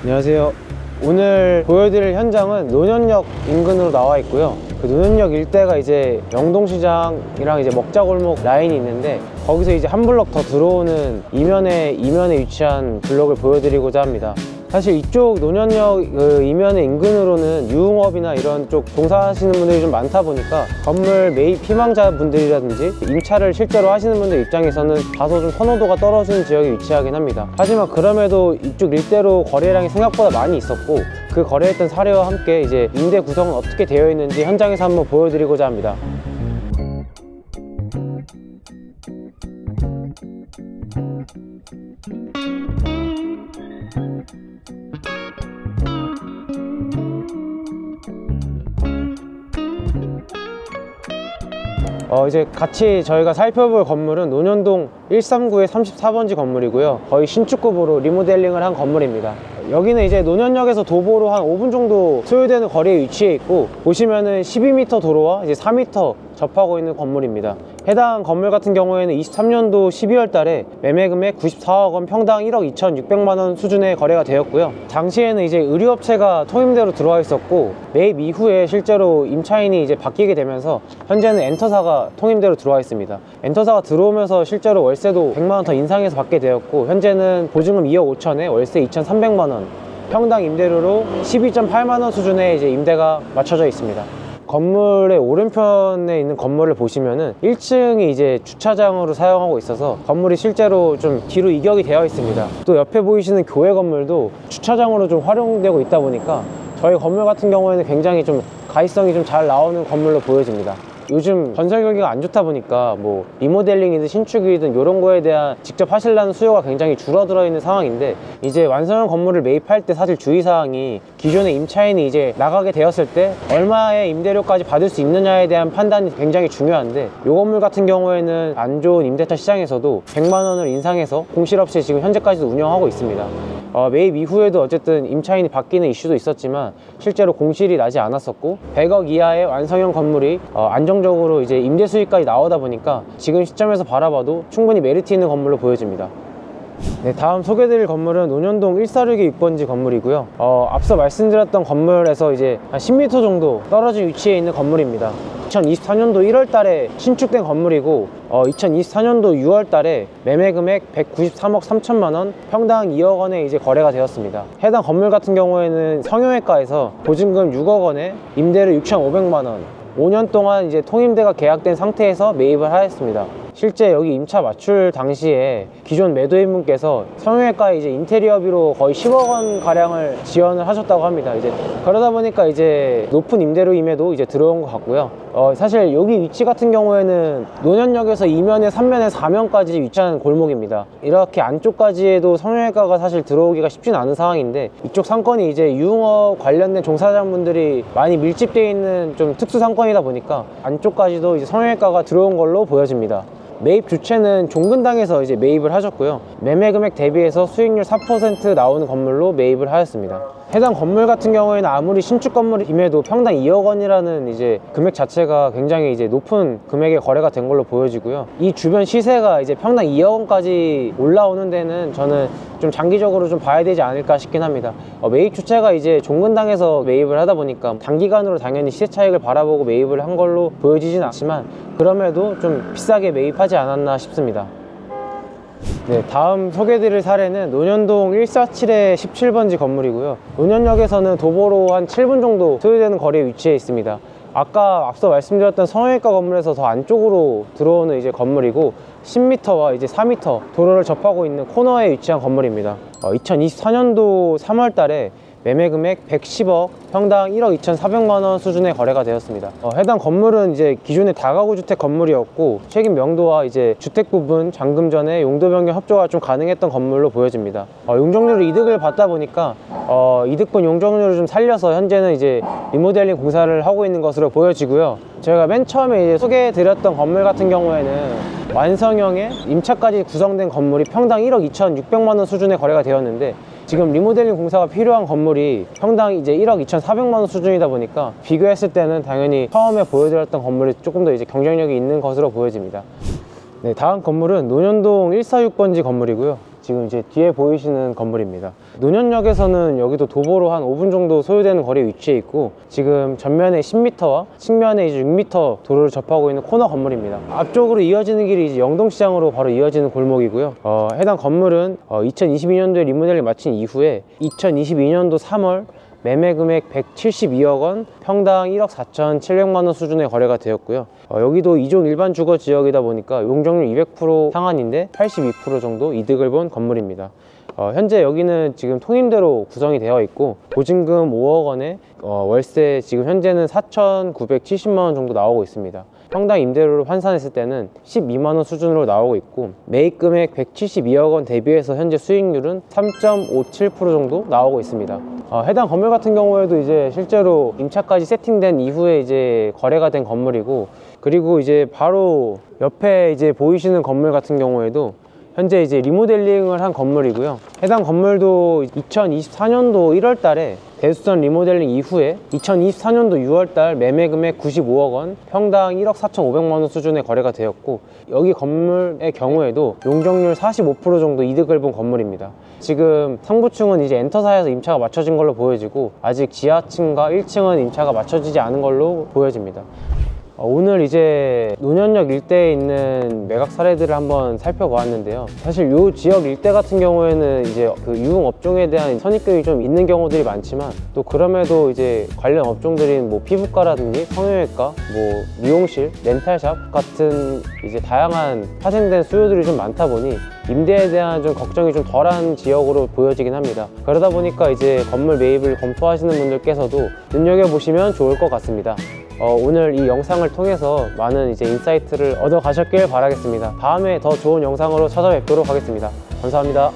안녕하세요. 오늘 보여드릴 현장은 논현역 인근으로 나와 있고요. 그 논현역 일대가 이제 영동시장이랑 이제 먹자골목 라인이 있는데, 거기서 이제 한 블럭 더 들어오는 이면에 위치한 블럭을 보여드리고자 합니다. 사실 이쪽 논현역 이면의 인근으로는 유흥업이나 이런 쪽 종사하시는 분들이 좀 많다 보니까 건물 매입 희망자분들이라든지 임차를 실제로 하시는 분들 입장에서는 다소 좀 선호도가 떨어지는 지역에 위치하긴 합니다. 하지만 그럼에도 이쪽 일대로 거래량이 생각보다 많이 있었고, 그 거래했던 사례와 함께 이제 임대 구성은 어떻게 되어 있는지 현장에서 한번 보여드리고자 합니다. 이제 같이 저희가 살펴볼 건물은 논현동 139의 34번지 건물이고요. 거의 신축급으로 리모델링을 한 건물입니다. 여기는 이제 논현역에서 도보로 한 5분 정도 소요되는 거리에 위치해 있고, 보시면은 12m 도로와 이제 4m 접하고 있는 건물입니다. 해당 건물 같은 경우에는 23년도 12월 달에 매매 금액 94억 원, 평당 1억 2,600만 원 수준의 거래가 되었고요. 당시에는 이제 의류업체가 통임대로 들어와 있었고, 매입 이후에 실제로 임차인이 이제 바뀌게 되면서 현재는 엔터사가 통임대로 들어와 있습니다. 엔터사가 들어오면서 실제로 월세도 100만 원 더 인상해서 받게 되었고, 현재는 보증금 2억 5천에 월세 2,300만 원, 평당 임대료로 12.8만 원 수준의 이제 임대가 맞춰져 있습니다. 건물의 오른편에 있는 건물을 보시면은 1층이 이제 주차장으로 사용하고 있어서 건물이 실제로 좀 뒤로 이격이 되어 있습니다. 또 옆에 보이시는 교회 건물도 주차장으로 좀 활용되고 있다 보니까 저희 건물 같은 경우에는 굉장히 좀 가시성이 좀 잘 나오는 건물로 보여집니다. 요즘 건설 경기가 안 좋다 보니까 뭐 리모델링이든 신축이든 이런 거에 대한 직접 하시려는 수요가 굉장히 줄어들어 있는 상황인데, 이제 완성형 건물을 매입할 때 사실 주의사항이 기존의 임차인이 이제 나가게 되었을 때 얼마의 임대료까지 받을 수 있느냐에 대한 판단이 굉장히 중요한데, 이 건물 같은 경우에는 안 좋은 임대차 시장에서도 100만 원을 인상해서 공실 없이 지금 현재까지도 운영하고 있습니다. 매입 이후에도 어쨌든 임차인이 바뀌는 이슈도 있었지만 실제로 공실이 나지 않았었고, 100억 이하의 완성형 건물이 안정적으로 이제 임대 수익까지 나오다 보니까 지금 시점에서 바라봐도 충분히 메리트 있는 건물로 보여집니다. 네, 다음 소개드릴 건물은 논현동 146의 6번지 건물이고요. 앞서 말씀드렸던 건물에서 이제 한 10m 정도 떨어진 위치에 있는 건물입니다. 2024년도 1월 달에 신축된 건물이고, 2024년도 6월 달에 매매 금액 193억 3천만 원, 평당 2억 원에 이제 거래가 되었습니다. 해당 건물 같은 경우에는 성형외과에서 보증금 6억 원에 임대료 6,500만 원, 5년 동안 이제 통임대가 계약된 상태에서 매입을 하였습니다. 실제 여기 임차 맞출 당시에 기존 매도인분께서 성형외과에 이제 인테리어비로 거의 10억 원 가량을 지원을 하셨다고 합니다. 이제 그러다 보니까 이제 높은 임대료임에도 이제 들어온 것 같고요. 사실 여기 위치 같은 경우에는 논현역에서 2면에 3면에 4면까지 위치한 골목입니다. 이렇게 안쪽까지에도 성형외과가 사실 들어오기가 쉽진 않은 상황인데, 이쪽 상권이 이제 유흥업 관련된 종사자분들이 많이 밀집되어 있는 좀 특수 상권이다 보니까 안쪽까지도 이제 성형외과가 들어온 걸로 보여집니다. 매입 주체는 종근당에서 이제 매입을 하셨고요. 매매 금액 대비해서 수익률 4% 나오는 건물로 매입을 하였습니다. 해당 건물 같은 경우에는 아무리 신축 건물임에도 평당 2억 원이라는 이제 금액 자체가 굉장히 이제 높은 금액의 거래가 된 걸로 보여지고요. 이 주변 시세가 이제 평당 2억 원까지 올라오는 데는 저는 좀 장기적으로 좀 봐야 되지 않을까 싶긴 합니다. 매입 주체가 이제 종근당에서 매입을 하다 보니까 단기간으로 당연히 시세 차익을 바라보고 매입을 한 걸로 보여지진 않지만, 그럼에도 좀 비싸게 매입하지 않았나 싶습니다. 네, 다음 소개드릴 사례는 논현동 147의 17번지 건물이고요. 논현역에서는 도보로 한 7분 정도 소요되는 거리에 위치해 있습니다. 아까 앞서 말씀드렸던 성형외과 건물에서 더 안쪽으로 들어오는 이제 건물이고, 10m와 이제 4m 도로를 접하고 있는 코너에 위치한 건물입니다. 2024년도 3월 달에 매매 금액 110억, 평당 1억 2,400만 원 수준의 거래가 되었습니다. 해당 건물은 이제 기존의 다가구 주택 건물이었고, 최근 명도와 이제 주택 부분 잔금 전에 용도 변경 협조가 좀 가능했던 건물로 보여집니다. 용적률로 이득을 받다 보니까 이득분 용적률을 좀 살려서 현재는 이제 리모델링 공사를 하고 있는 것으로 보여지고요. 저희가 맨 처음에 이제 소개해드렸던 건물 같은 경우에는 완성형의 임차까지 구성된 건물이 평당 1억 2,600만 원 수준의 거래가 되었는데, 지금 리모델링 공사가 필요한 건물이 평당 이제 1억 2,400만 원 수준이다 보니까 비교했을 때는 당연히 처음에 보여드렸던 건물이 조금 더 이제 경쟁력이 있는 것으로 보여집니다. 네, 다음 건물은 논현동 146번지 건물이고요. 지금 이제 뒤에 보이시는 건물입니다. 논현역에서는 여기도 도보로 한 5분 정도 소요되는 거리에 위치해 있고, 지금 전면에 10m와 측면에 이제 6m 도로를 접하고 있는 코너 건물입니다. 앞쪽으로 이어지는 길이 이제 영동시장으로 바로 이어지는 골목이고요. 해당 건물은 2022년도에 리모델링 마친 이후에 2022년도 3월 매매 금액 172억 원, 평당 1억 4,700만 원 수준의 거래가 되었고요. 여기도 2종 일반 주거 지역이다 보니까 용적률 200% 상한인데 82% 정도 이득을 본 건물입니다. 현재 여기는 지금 통임대로 구성이 되어 있고, 보증금 5억 원에 월세 지금 현재는 4,970만 원 정도 나오고 있습니다. 평당 임대료를 환산했을 때는 12만 원 수준으로 나오고 있고, 매입 금액 172억 원 대비해서 현재 수익률은 3.57% 정도 나오고 있습니다. 해당 건물 같은 경우에도 이제 실제로 임차까지 세팅된 이후에 이제 거래가 된 건물이고, 그리고 이제 바로 옆에 이제 보이시는 건물 같은 경우에도 현재 이제 리모델링을 한 건물이고요. 해당 건물도 2024년도 1월 달에 대수선 리모델링 이후에 2024년도 6월 달 매매 금액 95억 원, 평당 1억 4,500만 원 수준의 거래가 되었고, 여기 건물의 경우에도 용적률 45% 정도 이득을 본 건물입니다. 지금 상부층은 이제 엔터사에서 임차가 맞춰진 걸로 보여지고, 아직 지하층과 1층은 임차가 맞춰지지 않은 걸로 보여집니다. 오늘 이제 논현역 일대에 있는 매각 사례들을 한번 살펴보았는데요. 사실 이 지역 일대 같은 경우에는 이제 그 유흥업종에 대한 선입견이 좀 있는 경우들이 많지만, 또 그럼에도 이제 관련 업종들인 뭐 피부과라든지 성형외과, 뭐 미용실, 렌탈샵 같은 이제 다양한 파생된 수요들이 좀 많다 보니 임대에 대한 좀 걱정이 좀 덜한 지역으로 보여지긴 합니다. 그러다 보니까 이제 건물 매입을 검토하시는 분들께서도 눈여겨보시면 좋을 것 같습니다. 오늘 이 영상을 통해서 많은 이제 인사이트를 얻어 가셨길 바라겠습니다. 다음에 더 좋은 영상으로 찾아뵙도록 하겠습니다. 감사합니다.